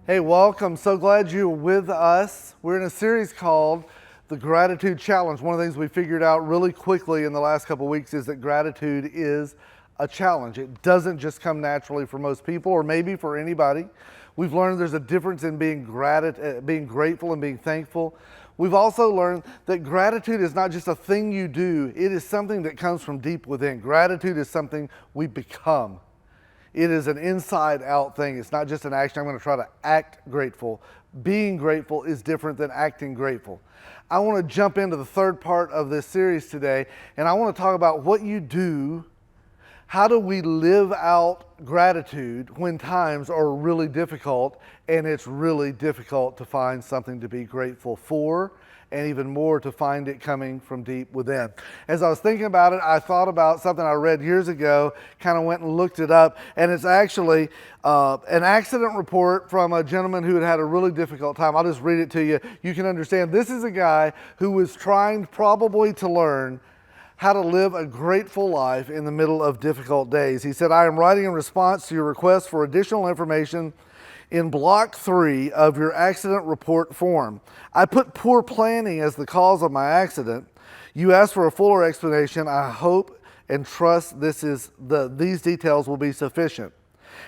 Hey, welcome. So glad you're with us. We're in a series called the Gratitude Challenge. One of the things we figured out really quickly in the last couple of weeks is that gratitude is a challenge. It doesn't just come naturally for most people or maybe for anybody. We've learned there's a difference in being grateful and being thankful. We've also learned that gratitude is not just a thing you do, it is something that comes from deep within. Gratitude is something we become. It is an inside out thing. It's not just an action. I'm going to try to act grateful. Being grateful is different than acting grateful. I want to jump into the third part of this series today, and I want to talk about what you do. How do we live out gratitude when times are really difficult and it's really difficult to find something to be grateful for, and even more to find it coming from deep within? As I was thinking about it, I thought about something I read years ago, kind of went and looked it up, and it's actually an accident report from a gentleman who had had a really difficult time. I'll just read it to you. You can understand. This is a guy who was trying probably to learn how to live a grateful life in the middle of difficult days. He said, I am writing in response to your request for additional information in block 3 of your accident report form. I put poor planning as the cause of my accident. You asked for a fuller explanation. I hope and trust these details will be sufficient.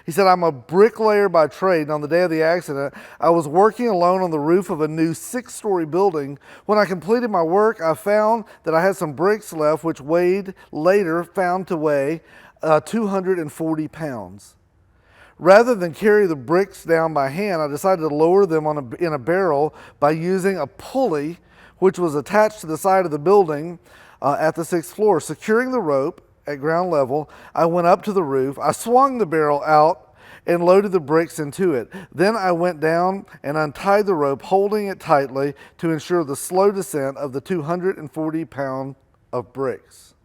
He said, I'm a bricklayer by trade, and on the day of the accident, I was working alone on the roof of a new 6-story building. When I completed my work, I found that I had some bricks left, which found to weigh 240 pounds. Rather than carry the bricks down by hand, I decided to lower them in a barrel by using a pulley, which was attached to the side of the building at the 6th floor. Securing the rope at ground level, I went up to the roof. I swung the barrel out and loaded the bricks into it. Then I went down and untied the rope, holding it tightly to ensure the slow descent of the 240 pound of bricks.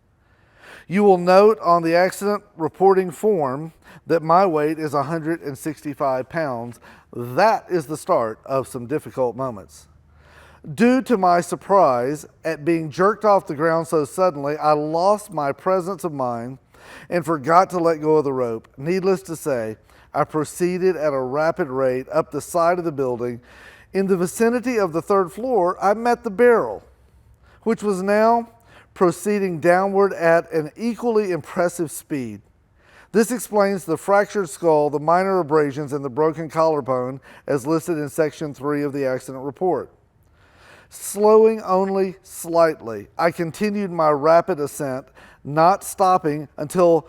You will note on the accident reporting form that my weight is 165 pounds. That is the start of some difficult moments. Due to my surprise at being jerked off the ground so suddenly, I lost my presence of mind and forgot to let go of the rope. Needless to say, I proceeded at a rapid rate up the side of the building. In the vicinity of the 3rd floor, I met the barrel, which was now proceeding downward at an equally impressive speed. This explains the fractured skull, the minor abrasions, and the broken collarbone as listed in section 3 of the accident report. Slowing only slightly, I continued my rapid ascent, not stopping until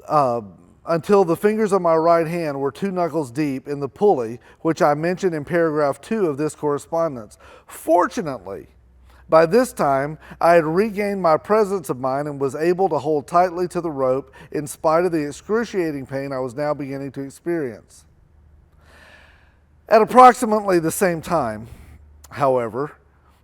the fingers of my right hand were 2 knuckles deep in the pulley, which I mentioned in paragraph 2 of this correspondence. Fortunately, by this time, I had regained my presence of mind and was able to hold tightly to the rope in spite of the excruciating pain I was now beginning to experience. At approximately the same time, however,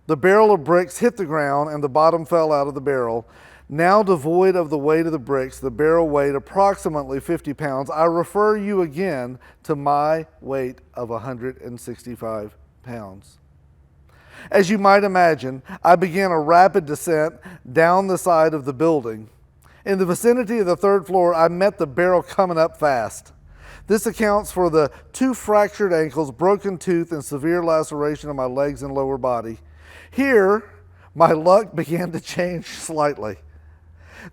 the barrel of bricks hit the ground and the bottom fell out of the barrel. Now devoid of the weight of the bricks, the barrel weighed approximately 50 pounds. I refer you again to my weight of 165 pounds. As you might imagine, I began a rapid descent down the side of the building. In the vicinity of the 3rd floor, I met the barrel coming up fast. This accounts for the 2 fractured ankles, broken tooth, and severe laceration of my legs and lower body. Here, my luck began to change slightly.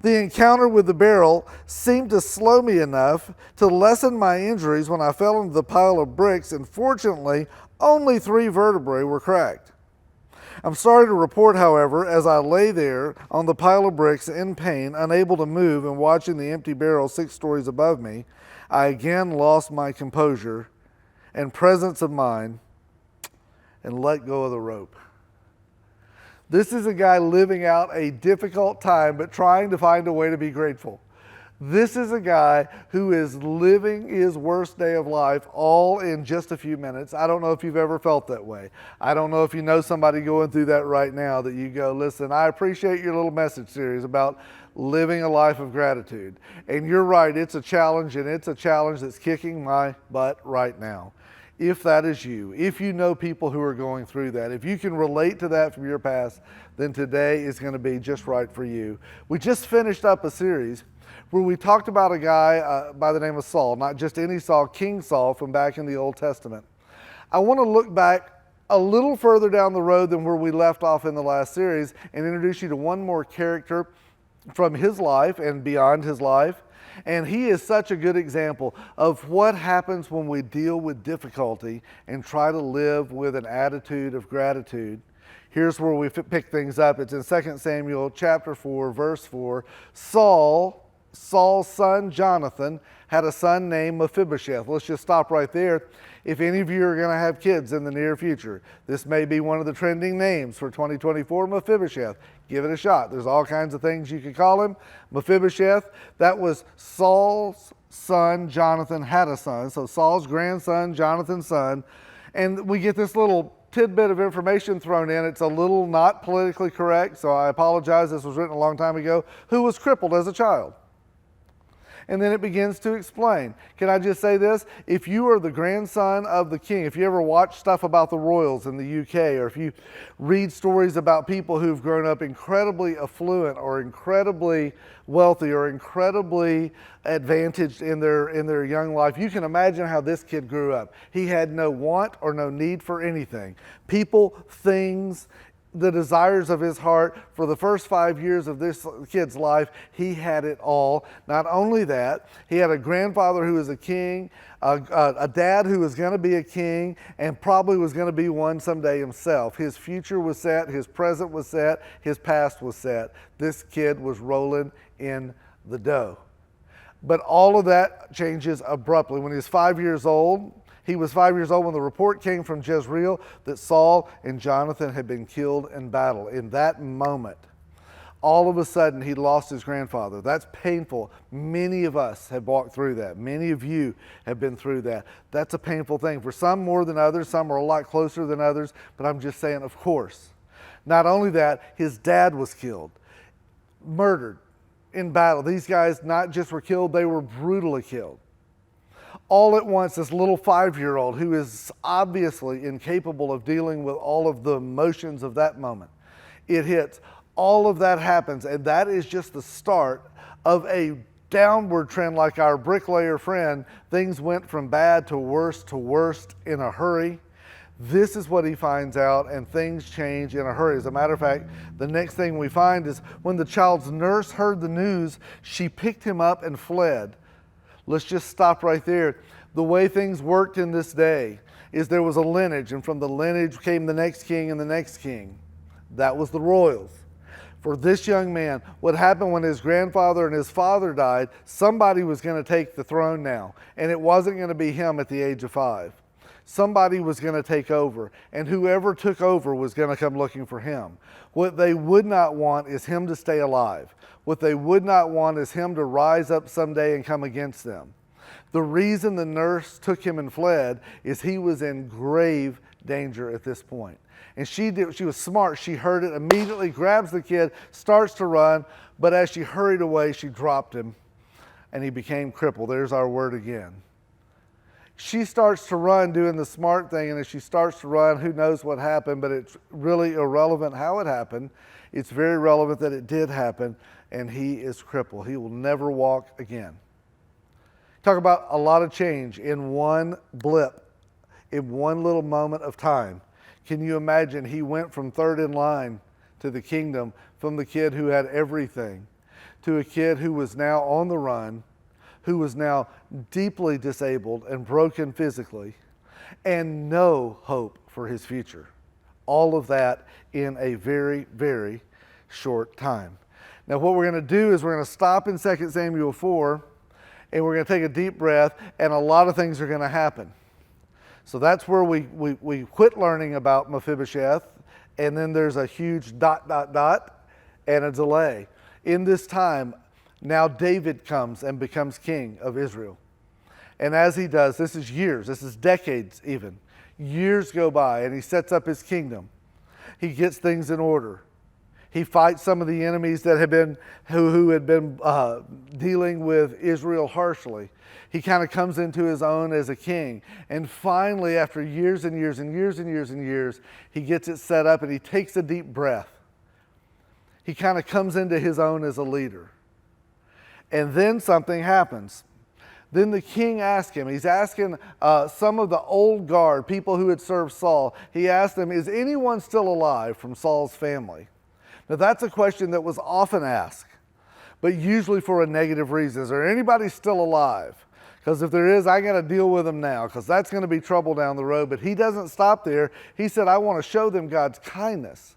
The encounter with the barrel seemed to slow me enough to lessen my injuries when I fell into the pile of bricks, and fortunately, only 3 vertebrae were cracked. I'm sorry to report, however, as I lay there on the pile of bricks in pain, unable to move and watching the empty barrel 6 stories above me, I again lost my composure and presence of mind and let go of the rope. This is a guy living out a difficult time, but trying to find a way to be grateful. This is a guy who is living his worst day of life all in just a few minutes. I don't know if you've ever felt that way. I don't know if you know somebody going through that right now that you go, listen, I appreciate your little message series about living a life of gratitude. And you're right, it's a challenge, and it's a challenge that's kicking my butt right now. If that is you, if you know people who are going through that, if you can relate to that from your past, then today is going to be just right for you. We just finished up a series where we talked about a guy by the name of Saul, not just any Saul, King Saul from back in the Old Testament. I want to look back a little further down the road than where we left off in the last series and introduce you to one more character from his life and beyond his life. And he is such a good example of what happens when we deal with difficulty and try to live with an attitude of gratitude. Here's where we pick things up. It's in 2 Samuel chapter 4, verse 4. Saul's son Jonathan had a son named Mephibosheth. Let's just stop right there. If any of you are going to have kids in the near future, this may be one of the trending names for 2024, Mephibosheth. Give it a shot. There's all kinds of things you could call him. Mephibosheth, that was Saul's son Jonathan had a son. So Saul's grandson, Jonathan's son. And we get this little tidbit of information thrown in. It's a little not politically correct, so I apologize. This was written a long time ago. Who was crippled as a child. And then it begins to explain. Can I just say this? If you are the grandson of the king, if you ever watch stuff about the royals in the UK, or if you read stories about people who've grown up incredibly affluent or incredibly wealthy or incredibly advantaged in their young life, you can imagine how this kid grew up. He had no want or no need for anything. People, things, the desires of his heart. For the first 5 years of this kid's life, he had it all. Not only that, he had a grandfather who was a king, a dad who was going to be a king, and probably was going to be one someday himself. His future was set, his present was set, his past was set. This kid was rolling in the dough. But all of that changes abruptly. When he was 5 years old, he was 5 years old when the report came from Jezreel that Saul and Jonathan had been killed in battle. In that moment, all of a sudden, he lost his grandfather. That's painful. Many of us have walked through that. Many of you have been through that. That's a painful thing. For some more than others, some are a lot closer than others, but I'm just saying, of course. Not only that, his dad was killed, murdered in battle. These guys not just were killed, they were brutally killed. All at once, this little 5-year-old who is obviously incapable of dealing with all of the emotions of that moment, it hits. All of that happens, and that is just the start of a downward trend like our bricklayer friend. Things went from bad to worst in a hurry. This is what he finds out, and things change in a hurry. As a matter of fact, the next thing we find is when the child's nurse heard the news, she picked him up and fled. Let's just stop right there. The way things worked in this day is there was a lineage, and from the lineage came the next king and the next king. That was the royals. For this young man, what happened when his grandfather and his father died, somebody was going to take the throne now, and it wasn't going to be him at the age of 5. Somebody was going to take over, and whoever took over was going to come looking for him. What they would not want is him to stay alive. What they would not want is him to rise up someday and come against them. The reason the nurse took him and fled is he was in grave danger at this point. And she was smart. She heard it, immediately grabs the kid, starts to run, but as she hurried away, she dropped him, and he became crippled. There's our word again. She starts to run doing the smart thing, and as she starts to run, who knows what happened, but it's really irrelevant how it happened. It's very relevant that it did happen, and he is crippled. He will never walk again. Talk about a lot of change in one blip, in one little moment of time. Can you imagine? He went from third in line to the kingdom, from the kid who had everything, to a kid who was now on the run, who was now deeply disabled and broken physically, and no hope for his future. All of that in a very, very short time. Now what we're going to do is we're going to stop in 2 Samuel 4, and we're going to take a deep breath, and a lot of things are going to happen. So that's where we quit learning about Mephibosheth, and then there's a huge ... and a delay. In this time, now David comes and becomes king of Israel. And as he does, this is years, this is decades even. Years go by, and he sets up his kingdom. He gets things in order. He fights some of the enemies that had been who had been dealing with Israel harshly. He kind of comes into his own as a king. And finally, after years and years and years and years and years, he gets it set up, and he takes a deep breath. He kind of comes into his own as a leader. And then something happens. Then the king asked him, he's asking some of the old guard, people who had served Saul, he asked them, is anyone still alive from Saul's family? Now that's a question that was often asked, but usually for a negative reason. Is there anybody still alive? Because if there is, I got to deal with them now, because that's going to be trouble down the road. But he doesn't stop there. He said, I want to show them God's kindness.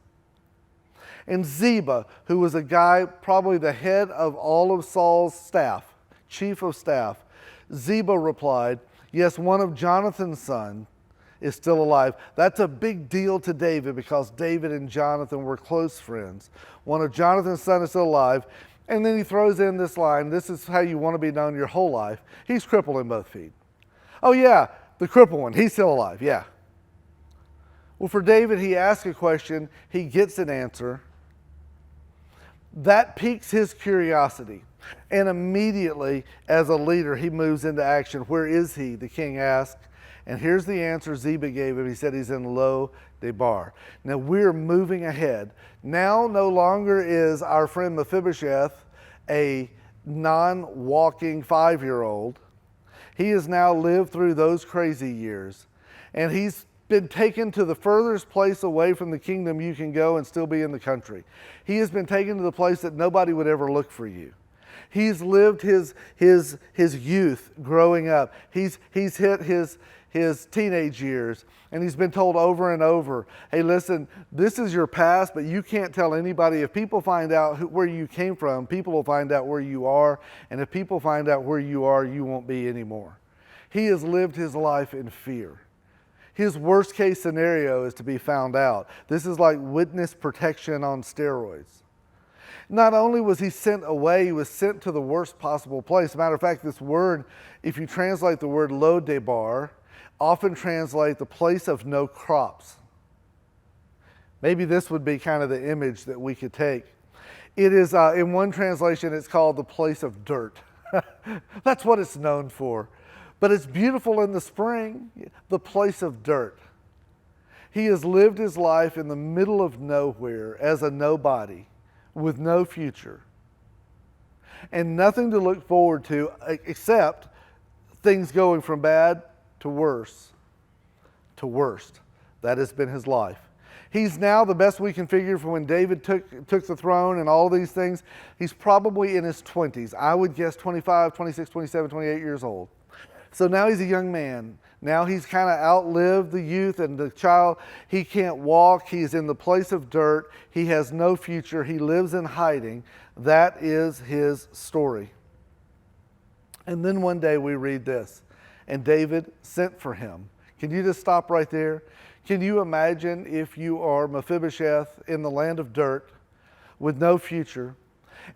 And Ziba, who was a guy, probably the head of all of Saul's staff, chief of staff, Ziba replied, yes, one of Jonathan's sons is still alive. That's a big deal to David because David and Jonathan were close friends. One of Jonathan's sons is still alive. And then he throws in this line, this is how you want to be known your whole life. He's crippled in both feet. Oh yeah, the crippled one, he's still alive, yeah. Well, for David, he asks a question, he gets an answer. That piques his curiosity. And immediately, as a leader, he moves into action. Where is he? The king asked. And here's the answer Ziba gave him. He said he's in Lo Debar. Now we're moving ahead. Now no longer is our friend Mephibosheth a non-walking 5-year-old. He has now lived through those crazy years. And he's been taken to the furthest place away from the kingdom you can go and still be in the country. He has been taken to the place that nobody would ever look for you. He's lived his youth growing up. He's hit his teenage years, and he's been told over and over, hey, listen, this is your past, but you can't tell anybody. If people find out where you came from, people will find out where you are, and if people find out where you are, you won't be anymore. He has lived his life in fear. His worst case scenario is to be found out. This is like witness protection on steroids. Not only was he sent away, he was sent to the worst possible place. As a matter of fact, this word, if you translate the word Lo Debar, often translate the place of no crops. Maybe this would be kind of the image that we could take. It is, in one translation, it's called the place of dirt. That's what it's known for. But it's beautiful in the spring, the place of dirt. He has lived his life in the middle of nowhere as a nobody with no future and nothing to look forward to except things going from bad to worse to worst. That has been his life. He's now, the best we can figure, from when David took the throne and all these things, he's probably in his 20s. I would guess 25, 26, 27, 28 years old. So now he's a young man. Now he's kind of outlived the youth and the child. He can't walk. He's in the place of dirt. He has no future. He lives in hiding. That is his story. And then one day we read this, and David sent for him. Can you just stop right there? Can you imagine if you are Mephibosheth in the land of dirt with no future?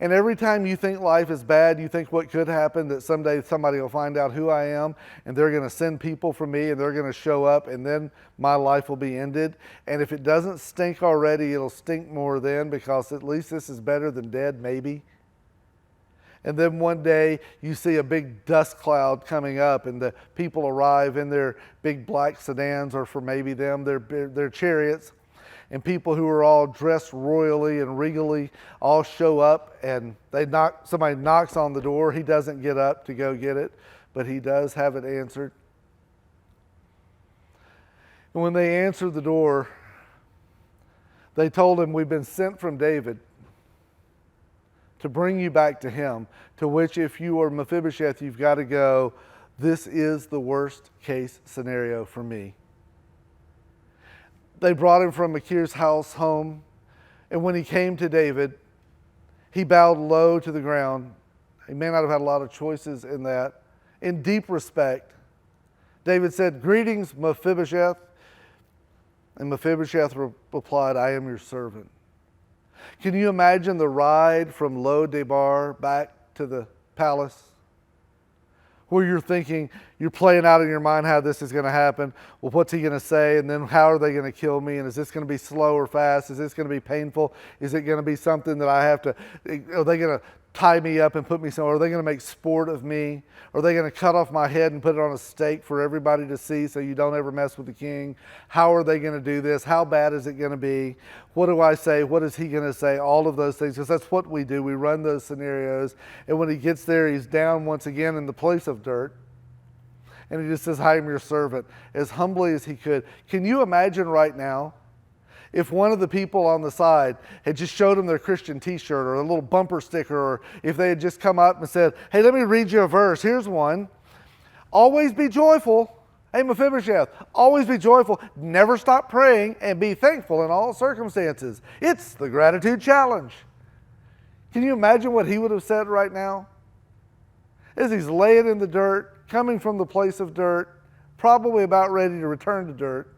And every time you think life is bad, you think what could happen, that someday somebody will find out who I am and they're going to send people for me and they're going to show up and then my life will be ended. And if it doesn't stink already, it'll stink more then, because at least this is better than dead, maybe. And then one day you see a big dust cloud coming up and the people arrive in their big black sedans, or for maybe them, their chariots. And people who are all dressed royally and regally all show up, and somebody knocks on the door. He doesn't get up to go get it, but he does have it answered. And when they answered the door, they told him, we've been sent from David to bring you back to him, to which if you are Mephibosheth, you've got to go, this is the worst case scenario for me. They brought him from Machir's house home, and when he came to David, he bowed low to the ground. He may not have had a lot of choices in that. In deep respect, David said, greetings, Mephibosheth. And Mephibosheth replied, I am your servant. Can you imagine the ride from Lo Debar back to the palace, where you're thinking, You're playing out in your mind how this is going to happen. Well, what's he going to say? And then how are they going to kill me? And is this going to be slow or fast? Is this going to be painful? Is it going to be something that I have to, are they going to tie me up and put me somewhere? Are they going to make sport of me? Are they going to cut off my head and put it on a stake for everybody to see so you don't ever mess with the king? How are they going to do this? How bad is it going to be? What do I say? What is he going to say? All of those things, because that's what we do. We run those scenarios. And when he gets there, he's down once again in the place of dirt. And he just says, I am your servant, as humbly as he could. Can you imagine right now if one of the people on the side had just showed him their Christian t-shirt or a little bumper sticker, or if they had just come up and said, hey, let me read you a verse. Here's one. Always be joyful. Hey, Mephibosheth, always be joyful. Never stop praying and be thankful in all circumstances. It's the gratitude challenge. Can you imagine what he would have said right now? As he's laying in the dirt, coming from the place of dirt, probably about ready to return to dirt.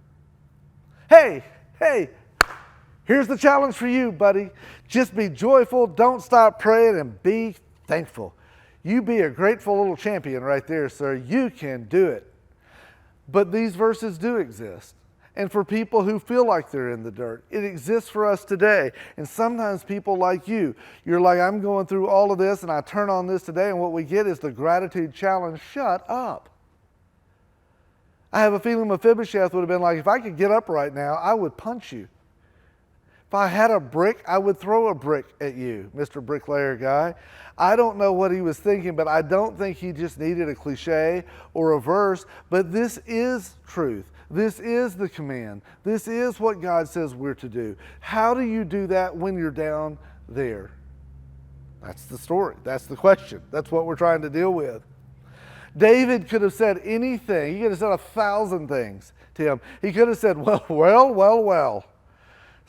Hey, here's the challenge for you, buddy. Just be joyful, don't stop praying, and be thankful. You be a grateful little champion right there, sir. You can do it. But these verses do exist. And for people who feel like they're in the dirt, it exists for us today. And sometimes people like you're like, I'm going through all of this, and I turn on this today, and what we get is the gratitude challenge. Shut up. I have a feeling Mephibosheth would have been like, if I could get up right now, I would punch you. If I had a brick, I would throw a brick at you, Mr. Bricklayer guy. I don't know what he was thinking, but I don't think he just needed a cliche or a verse, but this is truth. This is the command. This is what God says we're to do. How do you do that when you're down there? That's the story. That's the question. That's what we're trying to deal with. David could have said anything. He could have said 1,000 things to him. He could have said, well.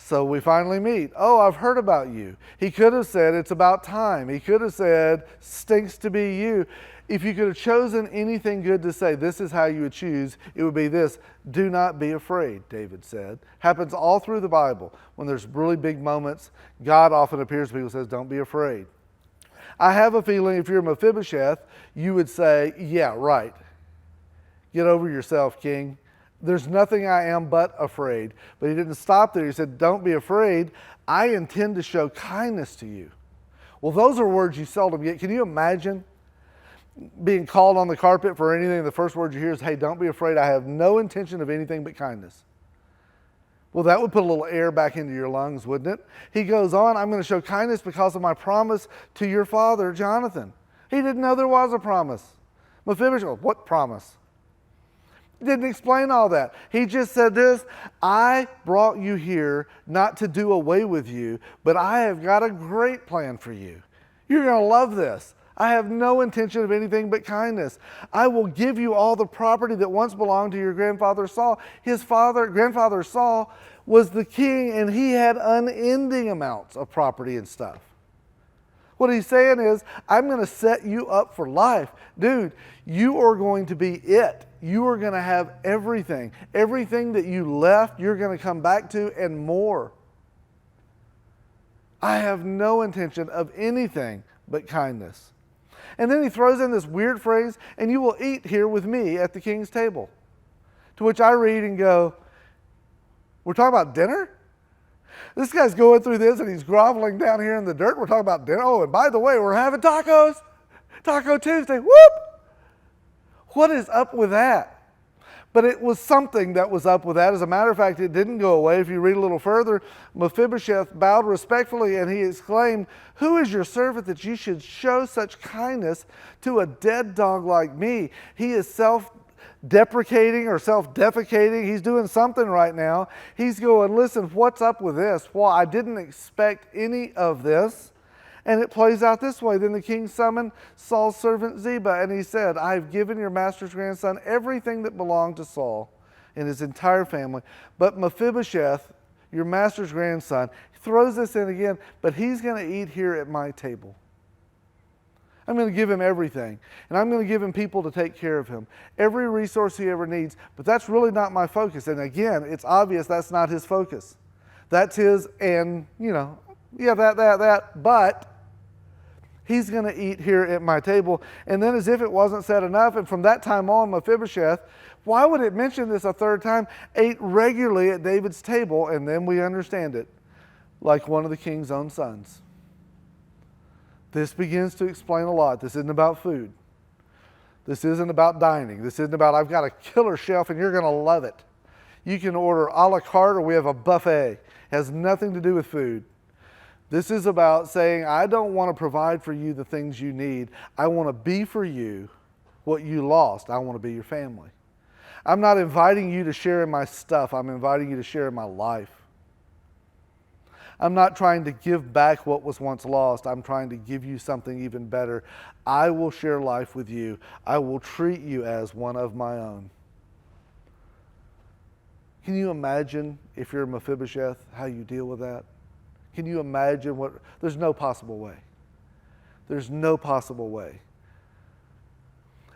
So we finally meet. Oh, I've heard about you. He could have said, it's about time. He could have said, stinks to be you. If you could have chosen anything good to say, this is how you would choose, it would be this. Do not be afraid, David said. Happens all through the Bible. When there's really big moments, God often appears to people and says, don't be afraid. I have a feeling if you're Mephibosheth, you would say, yeah, right. Get over yourself, king. There's nothing I am but afraid. But he didn't stop there. He said, don't be afraid. I intend to show kindness to you. Well, those are words you seldom get. Can you imagine being called on the carpet for anything? The first word you hear is, hey, don't be afraid. I have no intention of anything but kindness. Well, that would put a little air back into your lungs, wouldn't it? He goes on, I'm going to show kindness because of my promise to your father, Jonathan. He didn't know there was a promise. Mephibosheth, what promise? He didn't explain all that. He just said this, I brought you here not to do away with you, but I have got a great plan for you. You're going to love this. I have no intention of anything but kindness. I will give you all the property that once belonged to your grandfather Saul. His grandfather Saul was the king, and he had unending amounts of property and stuff. What he's saying is, I'm going to set you up for life. Dude, you are going to be it. You are going to have everything. Everything that you left, you're going to come back to and more. I have no intention of anything but kindness. And then he throws in this weird phrase, and you will eat here with me at the king's table. To which I read and go, we're talking about dinner? This guy's going through this and he's groveling down here in the dirt. We're talking about dinner. Oh, and by the way, we're having tacos. Taco Tuesday. Whoop! What is up with that? But it was something that was up with that. As a matter of fact, it didn't go away. If you read a little further, Mephibosheth bowed respectfully and he exclaimed, who is your servant that you should show such kindness to a dead dog like me? He is self-deprecating or self-defecating. He's doing something right now. He's going, listen, what's up with this? Well, I didn't expect any of this. And it plays out this way. Then the king summoned Saul's servant Ziba, and he said, I have given your master's grandson everything that belonged to Saul and his entire family. But Mephibosheth, your master's grandson, throws this in again, but he's going to eat here at my table. I'm going to give him everything, and I'm going to give him people to take care of him. Every resource he ever needs, but that's really not my focus. And again, it's obvious that's not his focus. That's his, and, but He's going to eat here at my table. And then as if it wasn't said enough, and from that time on, Mephibosheth, why would it mention this a third time, ate regularly at David's table, and then we understand it, like one of the king's own sons. This begins to explain a lot. This isn't about food. This isn't about dining. This isn't about, I've got a killer chef and you're going to love it. You can order a la carte or we have a buffet. It has nothing to do with food. This is about saying, I don't want to provide for you the things you need. I want to be for you what you lost. I want to be your family. I'm not inviting you to share in my stuff. I'm inviting you to share in my life. I'm not trying to give back what was once lost. I'm trying to give you something even better. I will share life with you. I will treat you as one of my own. Can you imagine, if you're Mephibosheth, how you deal with that? Can you imagine what? There's no possible way. There's no possible way.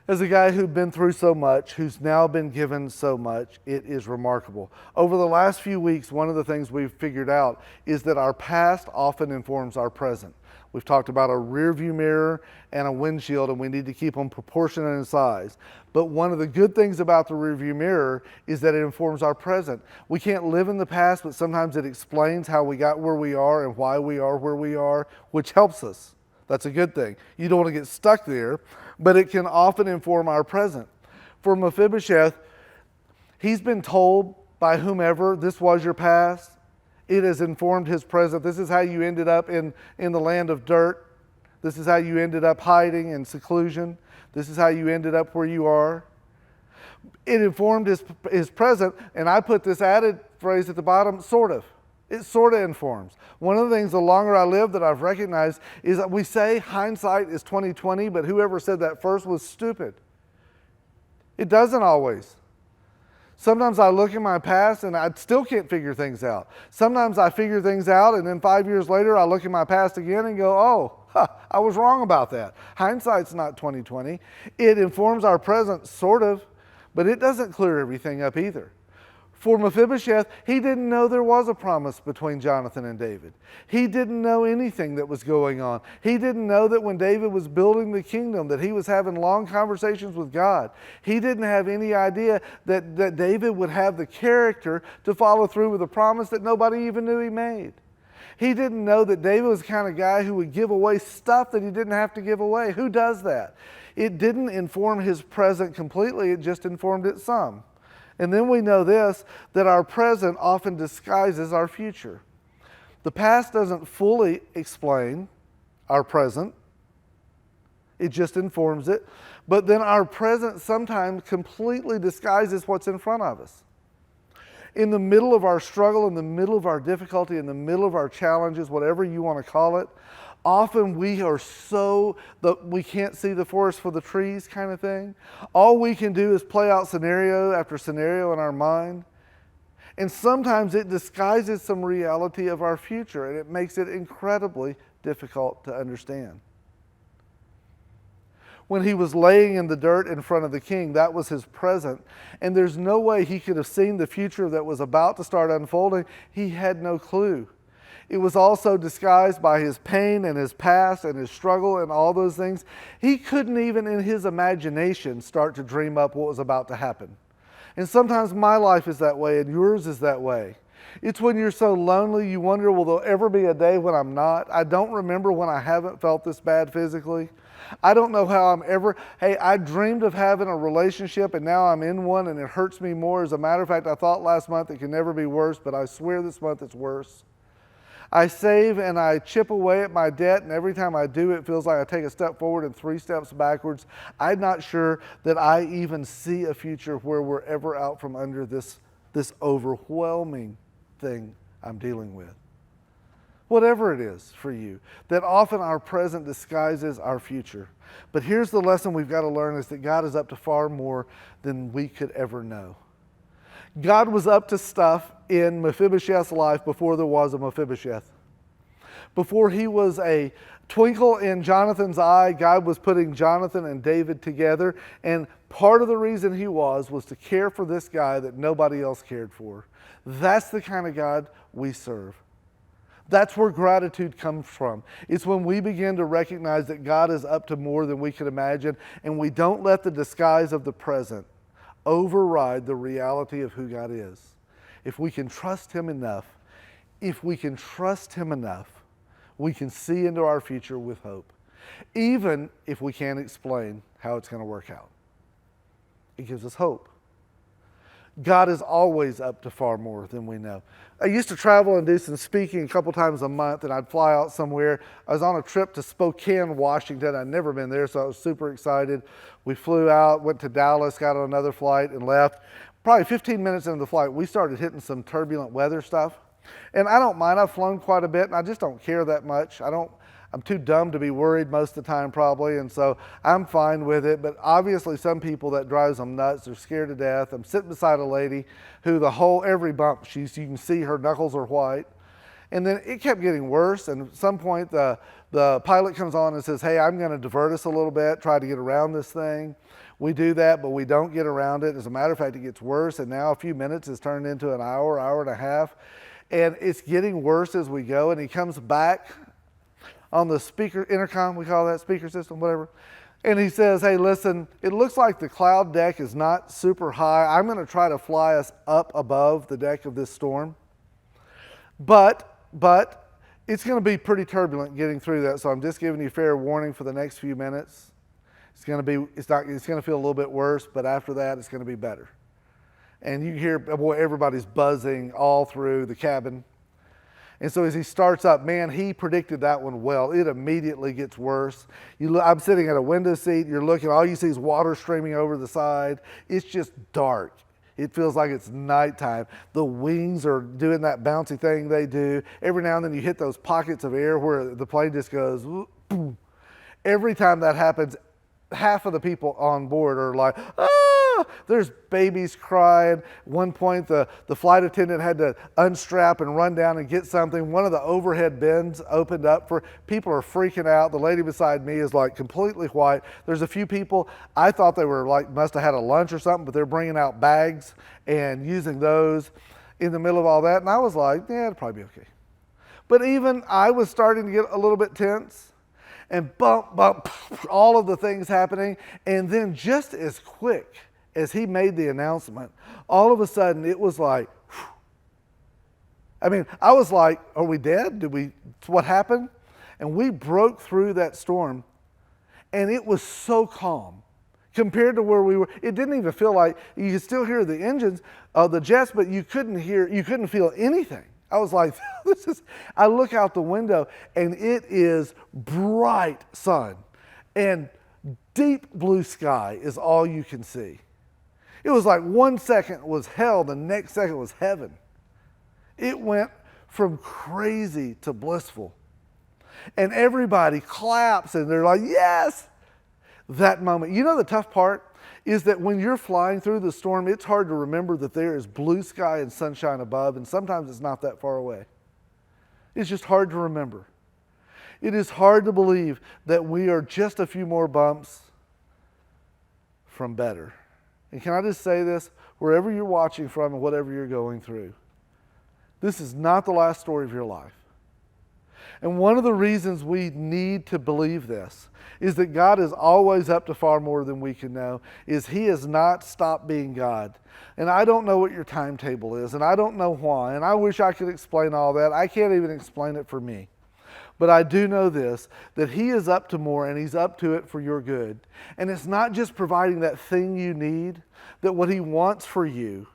As a guy who'd been through so much, who's now been given so much, it is remarkable. Over the last few weeks, one of the things we've figured out is that our past often informs our present. We've talked about a rear view mirror and a windshield, and we need to keep them proportionate in size. But one of the good things about the rear view mirror is that it informs our present. We can't live in the past, but sometimes it explains how we got where we are and why we are where we are, which helps us. That's a good thing. You don't want to get stuck there, but it can often inform our present. For Mephibosheth, he's been told by whomever, this was your past. It has informed his present. This is how you ended up in the land of dirt. This is how you ended up hiding in seclusion. This is how you ended up where you are. It informed his present, and I put this added phrase at the bottom, sort of. It sort of informs. One of the things, the longer I live, that I've recognized is that we say hindsight is 20/20, but whoever said that first was stupid. It doesn't always. Sometimes I look in my past and I still can't figure things out. Sometimes I figure things out and then 5 years later I look in my past again and go, oh, I was wrong about that. Hindsight's not 20/20. It informs our present, sort of, but it doesn't clear everything up either. For Mephibosheth, he didn't know there was a promise between Jonathan and David. He didn't know anything that was going on. He didn't know that when David was building the kingdom, that he was having long conversations with God. He didn't have any idea that David would have the character to follow through with a promise that nobody even knew he made. He didn't know that David was the kind of guy who would give away stuff that he didn't have to give away. Who does that? It didn't inform his present completely, it just informed it some. And then we know this, that our present often disguises our future. The past doesn't fully explain our present. It just informs it. But then our present sometimes completely disguises what's in front of us. In the middle of our struggle, in the middle of our difficulty, in the middle of our challenges, whatever you want to call it, often we are we can't see the forest for the trees kind of thing. All we can do is play out scenario after scenario in our mind. And sometimes it disguises some reality of our future, and it makes it incredibly difficult to understand. When he was laying in the dirt in front of the king, that was his present. And there's no way he could have seen the future that was about to start unfolding. He had no clue. It was also disguised by his pain and his past and his struggle and all those things. He couldn't even in his imagination start to dream up what was about to happen. And sometimes my life is that way and yours is that way. It's when you're so lonely you wonder, will there ever be a day when I'm not? I don't remember when I haven't felt this bad physically. I don't know how I dreamed of having a relationship and now I'm in one and it hurts me more. As a matter of fact, I thought last month it could never be worse, but I swear this month it's worse. I save and I chip away at my debt, and every time I do, it feels like I take a step forward and 3 steps backwards. I'm not sure that I even see a future where we're ever out from under this overwhelming thing I'm dealing with. Whatever it is for you, that often our present disguises our future. But here's the lesson we've got to learn is that God is up to far more than we could ever know. God was up to stuff in Mephibosheth's life before there was a Mephibosheth. Before he was a twinkle in Jonathan's eye, God was putting Jonathan and David together. And part of the reason he was to care for this guy that nobody else cared for. That's the kind of God we serve. That's where gratitude comes from. It's when we begin to recognize that God is up to more than we could imagine, and we don't let the disguise of the present override the reality of who God is. If we can trust Him enough, we can see into our future with hope, even if we can't explain how it's going to work out. It gives us hope. God is always up to far more than we know. I used to travel and do some speaking a couple times a month, and I'd fly out somewhere. I was on a trip to Spokane, Washington. I'd never been there, so I was super excited. We flew out, went to Dallas, got on another flight, and left. Probably 15 minutes into the flight, we started hitting some turbulent weather stuff. And I don't mind. I've flown quite a bit, and I just don't care that much. I'm too dumb to be worried most of the time probably, and so I'm fine with it. But obviously some people, that drives them nuts. They're scared to death. I'm sitting beside a lady who every bump, you can see her knuckles are white. And then it kept getting worse, and at some point the pilot comes on and says, hey, I'm going to divert us a little bit, try to get around this thing. We do that, but we don't get around it. As a matter of fact, it gets worse, and now a few minutes has turned into an hour, hour and a half. And it's getting worse as we go, and he comes back on the speaker, intercom, we call that, speaker system, whatever. And he says, hey, listen, it looks like the cloud deck is not super high. I'm going to try to fly us up above the deck of this storm. But it's going to be pretty turbulent getting through that, so I'm just giving you fair warning for the next few minutes. It's going to feel a little bit worse, but after that, it's going to be better. And you can hear, boy, everybody's buzzing all through the cabin. And so as he starts up, man, he predicted that one well. It immediately gets worse. I'm sitting at a window seat. You're looking, all you see is water streaming over the side. It's just dark. It feels like it's nighttime. The wings are doing that bouncy thing they do. Every now and then you hit those pockets of air where the plane just goes, boom. Every time that happens, half of the people on board are like, ah! There's babies crying. One point, the flight attendant had to unstrap and run down and get something. One of the overhead bins opened up for people are freaking out. The lady beside me is like completely white. There's a few people, I thought they were like, must have had a lunch or something, but they're bringing out bags and using those in the middle of all that. And I was like, yeah, it'll probably be okay. But even I was starting to get a little bit tense. And bump, all of the things happening. And then just as quick as he made the announcement, all of a sudden it was like, whew. I mean, I was like, are we dead? What happened? And we broke through that storm, and it was so calm compared to where we were. It didn't even feel like, you could still hear the engines, the jets, but you couldn't feel anything. I was like, I look out the window and it is bright sun and deep blue sky is all you can see. It was like 1 second was hell, the next second was heaven. It went from crazy to blissful. And everybody claps and they're like, yes! That moment. You know the tough part is that when you're flying through the storm, it's hard to remember that there is blue sky and sunshine above, and sometimes it's not that far away. It's just hard to remember. It is hard to believe that we are just a few more bumps from better. And can I just say this? Wherever you're watching from and whatever you're going through, this is not the last story of your life. And one of the reasons we need to believe this is that God is always up to far more than we can know, is He has not stopped being God. And I don't know what your timetable is, and I don't know why, and I wish I could explain all that. I can't even explain it for me. But I do know this, that He is up to more, and He's up to it for your good. And it's not just providing that thing you need, that what He wants for you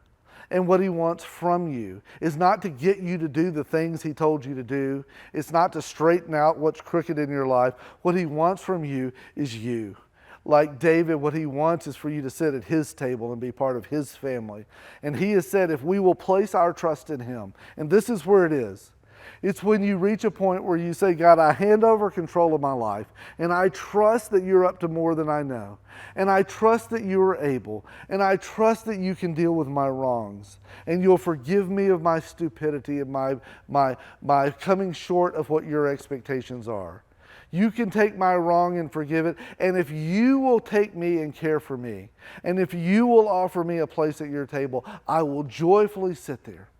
and what He wants from you is not to get you to do the things He told you to do. It's not to straighten out what's crooked in your life. What He wants from you is you. Like David, what he wants is for you to sit at His table and be part of His family. And He has said if we will place our trust in Him, and this is where it is, it's when you reach a point where you say, God, I hand over control of my life, and I trust that You're up to more than I know. And I trust that You are able. And I trust that You can deal with my wrongs. And You'll forgive me of my stupidity and my coming short of what Your expectations are. You can take my wrong and forgive it. And if You will take me and care for me, and if You will offer me a place at Your table, I will joyfully sit there.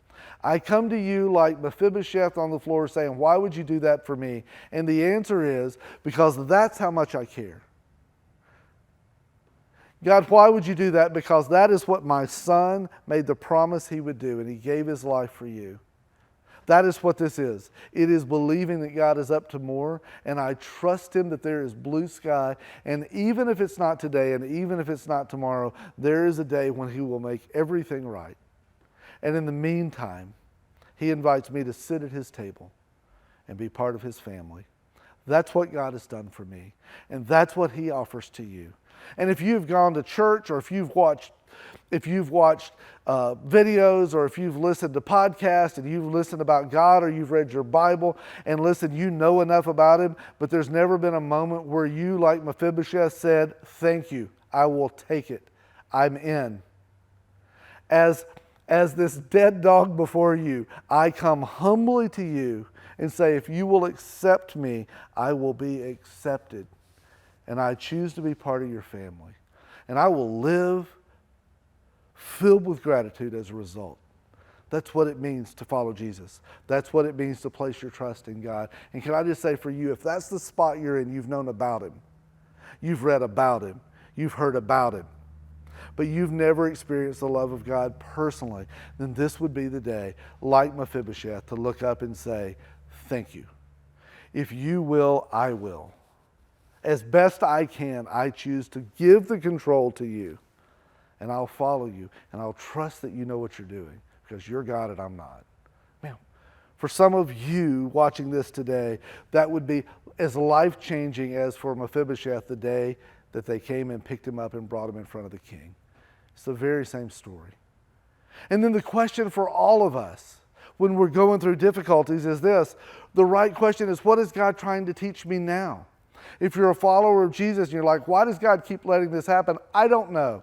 I come to you like Mephibosheth on the floor saying, why would you do that for me? And the answer is, because that's how much I care. God, why would you do that? Because that is what my son made the promise he would do, and he gave his life for you. That is what this is. It is believing that God is up to more, and I trust him that there is blue sky, and even if it's not today, and even if it's not tomorrow, there is a day when he will make everything right. And in the meantime, he invites me to sit at his table and be part of his family. That's what God has done for me, and that's what he offers to you. And if you've gone to church, or if you've watched videos, or if you've listened to podcasts and you've listened about God, or you've read your Bible and listen, you know enough about him, but there's never been a moment where you, like Mephibosheth, said, thank you, I will take it, I'm in. As this dead dog before you, I come humbly to you and say, if you will accept me, I will be accepted. And I choose to be part of your family. And I will live filled with gratitude as a result. That's what it means to follow Jesus. That's what it means to place your trust in God. And can I just say for you, if that's the spot you're in, you've known about him, you've read about him, you've heard about him, but you've never experienced the love of God personally, then this would be the day, like Mephibosheth, to look up and say, thank you. If you will, I will. As best I can, I choose to give the control to you, and I'll follow you, and I'll trust that you know what you're doing, because you're God and I'm not. Man, for some of you watching this today, that would be as life-changing as for Mephibosheth the day that they came and picked him up and brought him in front of the king. It's the very same story. And then the question for all of us when we're going through difficulties is this. The right question is, what is God trying to teach me now? If you're a follower of Jesus and you're like, why does God keep letting this happen? I don't know.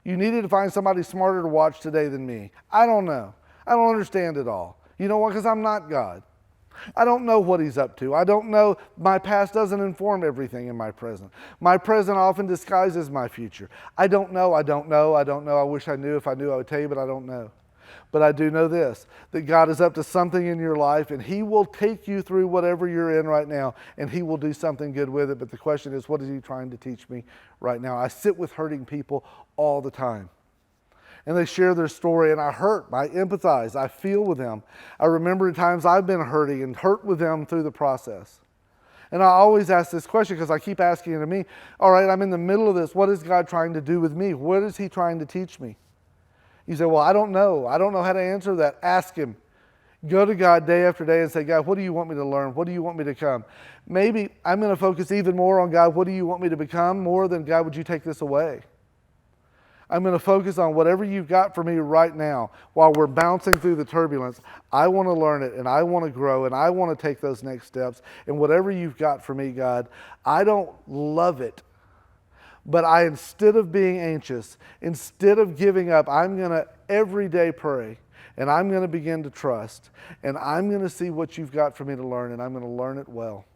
You needed to find somebody smarter to watch today than me. I don't know. I don't understand it all. You know what? Because I'm not God. I don't know what he's up to. I don't know. My past doesn't inform everything in my present. My present often disguises my future. I don't know. I wish I knew. If I knew, I would tell you, but I don't know. But I do know this, that God is up to something in your life, and he will take you through whatever you're in right now, and he will do something good with it. But the question is, what is he trying to teach me right now? I sit with hurting people all the time, and they share their story, and I hurt, I empathize, I feel with them. I remember times I've been hurting and hurt with them through the process. And I always ask this question because I keep asking it to me, all right, I'm in the middle of this. What is God trying to do with me? What is he trying to teach me? You say, well, I don't know. I don't know how to answer that. Ask him. Go to God day after day and say, God, what do you want me to learn? What do you want me to become? Maybe I'm going to focus even more on God, what do you want me to become? More than, God, would you take this away? I'm going to focus on whatever you've got for me right now while we're bouncing through the turbulence. I want to learn it, and I want to grow, and I want to take those next steps. And whatever you've got for me, God, I don't love it. But instead of being anxious, instead of giving up, I'm going to every day pray, and I'm going to begin to trust, and I'm going to see what you've got for me to learn, and I'm going to learn it well,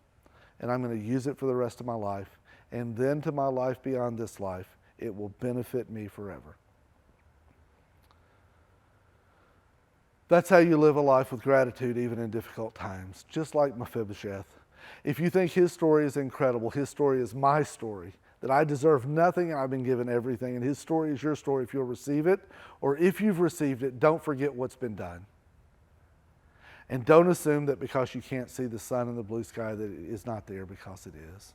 and I'm going to use it for the rest of my life, and then to my life beyond this life, it will benefit me forever. That's how you live a life with gratitude even in difficult times, just like Mephibosheth. If you think his story is incredible, his story is my story. That I deserve nothing and I've been given everything. And his story is your story if you'll receive it. Or if you've received it, don't forget what's been done. And don't assume that because you can't see the sun in the blue sky that it is not there, because it is.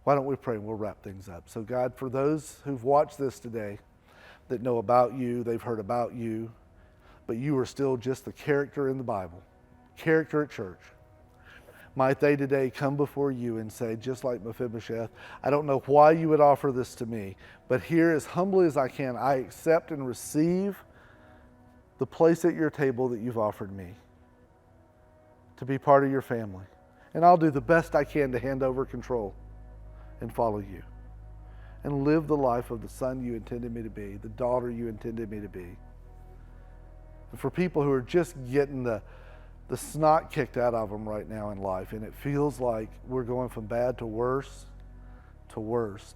Why don't we pray and we'll wrap things up. So God, for those who've watched this today that know about you, they've heard about you, but you are still just the character in the Bible, character at church. Might they today come before you and say, just like Mephibosheth, I don't know why you would offer this to me, but here, as humbly as I can, I accept and receive the place at your table that you've offered me to be part of your family. And I'll do the best I can to hand over control and follow you and live the life of the son you intended me to be, the daughter you intended me to be. And for people who are just getting the snot kicked out of them right now in life, and it feels like we're going from bad to worse to worst,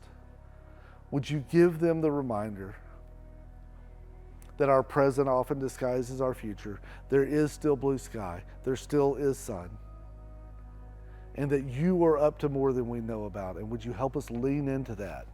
would you give them the reminder that our present often disguises our future. There is still blue sky. There still is sun. And that you are up to more than we know about. And would you help us lean into that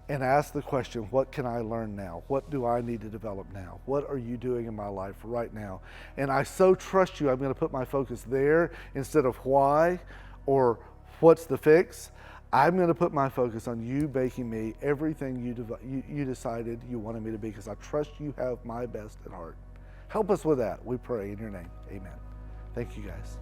and ask the question, what can I learn now? What do I need to develop now? What are you doing in my life right now? And I so trust you, I'm going to put my focus there instead of why or what's the fix. I'm going to put my focus on you making me everything you decided you wanted me to be, because I trust you have my best at heart. Help us with that, we pray in your name. Amen. Thank you, guys.